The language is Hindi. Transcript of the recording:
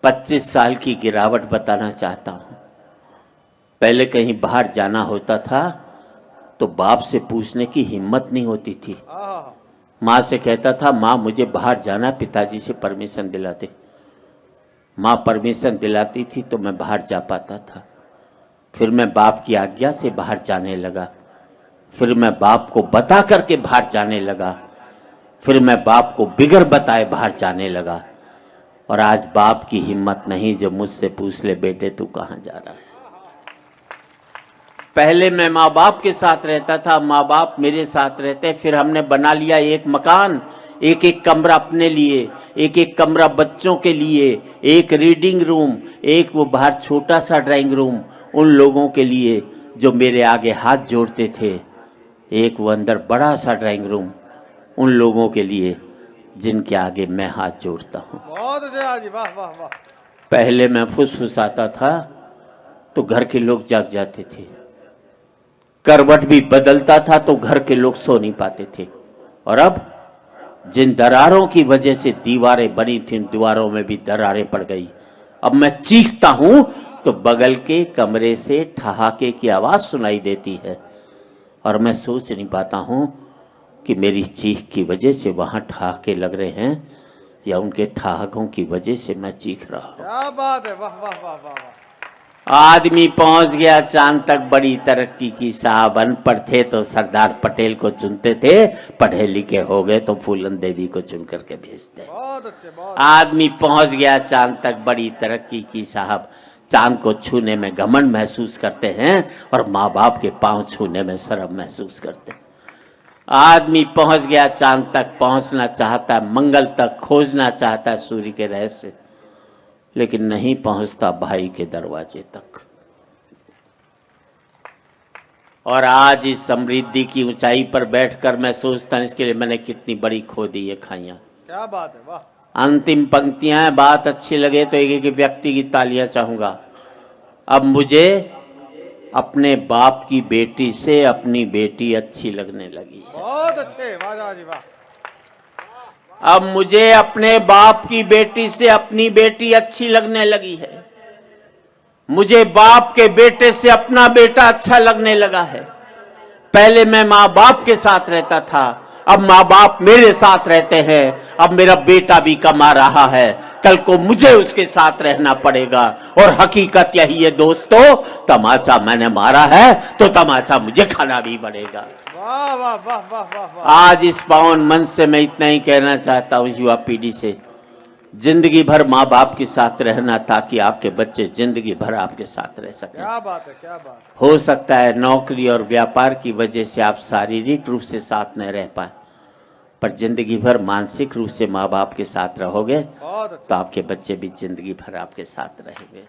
25 साल की गिरावट बताना चाहता हूँ। पहले कहीं बाहर जाना होता था तो बाप से पूछने की हिम्मत नहीं होती थी। माँ से कहता था माँ मुझे बाहर जाना, पिताजी से परमिशन दिलाते। माँ परमिशन दिलाती थी तो मैं बाहर जा पाता था। फिर मैं बाप की आज्ञा से बाहर जाने लगा। फिर मैं बाप को बता करके बाहर जाने लगा। फिर मैं बाप को बिगर बताए बाहर जाने लगा। और आज बाप की हिम्मत नहीं जो मुझसे पूछ ले बेटे तू कहाँ जा रहा है। पहले मैं माँ बाप के साथ रहता था, माँ बाप मेरे साथ रहते। फिर हमने बना लिया एक मकान, एक एक कमरा अपने लिए, एक एक कमरा बच्चों के लिए, एक रीडिंग रूम, एक वो बाहर छोटा सा ड्राइंग रूम उन लोगों के लिए जो मेरे आगे हाथ जोड़ते थे, एक वो अंदर बड़ा सा ड्राइंग रूम उन लोगों के लिए जिनके आगे मैं हाथ जोड़ता हूँ। बहुत अच्छा जी, वाह वाह वाह। पहले मैं फुसफुसाता था तो घर के लोग जाग जाते थे, करवट भी बदलता था तो घर के लोग सो नहीं पाते थे। और अब जिन दरारों की वजह से दीवारें बनी थी, दीवारों में भी दरारें पड़ गई। अब मैं चीखता हूं तो बगल के कमरे से ठहाके की आवाज सुनाई देती है और मैं सोच नहीं पाता हूं कि मेरी चीख की वजह से वहां ठहाके लग रहे हैं या उनके ठहाकों की वजह से मैं चीख रहा हूं। क्या बात है, वाह वाह वाह वाह वाह। आदमी पहुंच गया चांद तक, बड़ी तरक्की की साहब। अनपढ़ थे तो सरदार पटेल को चुनते थे, पढ़े लिखे हो गए तो फूलन देवी को चुन करके भेजते। बहुत अच्छे, बहुत आदमी पहुंच गया चांद तक, बड़ी तरक्की की साहब। चांद को छूने में घमंड महसूस करते हैं और माँ बाप के पांव छूने में शर्म महसूस करते हैं। आदमी पहुंच गया चांद तक, पहुंचना चाहता है, मंगल तक खोजना चाहता है सूर्य के रहस्य, लेकिन नहीं पहुंचता भाई के दरवाजे तक। और आज इस समृद्धि की ऊंचाई पर बैठकर मैं सोचता हूं इसके लिए मैंने कितनी बड़ी खो दी ये खाइयां। क्या बात है, वाह। अंतिम पंक्तियां हैं, बात अच्छी लगे तो एक एक व्यक्ति की तालियां चाहूंगा। अब मुझे अपने बाप की बेटी से अपनी बेटी अच्छी लगने लगी है। बहुत अच्छे, वाह जी वाह। अब मुझे अपने बाप की बेटी से अपनी बेटी अच्छी लगने लगी है। मुझे बाप के बेटे से अपना बेटा अच्छा लगने लगा है। पहले मैं माँ बाप के साथ रहता था, अब माँ बाप मेरे साथ रहते हैं। अब मेरा बेटा भी कमा रहा है, कल को मुझे उसके साथ रहना पड़ेगा। और हकीकत यही है दोस्तों, तमाचा मैंने मारा है तो तमाचा मुझे खाना भी पड़ेगा। वाह वाह वाह वाह वाह वाह। आज इस पावन मन से मैं इतना ही कहना चाहता हूँ युवा पीढ़ी से, जिंदगी भर माँ बाप के साथ रहना ताकि आपके बच्चे जिंदगी भर आपके साथ रह सकें। क्या बात है, क्या बात है। हो सकता है नौकरी और व्यापार की वजह से आप शारीरिक रूप से साथ न रह पाए, पर जिंदगी भर मानसिक रूप से माँ बाप के साथ रहोगे बहुत अच्छा। तो आपके बच्चे भी जिंदगी भर आपके साथ रहेंगे।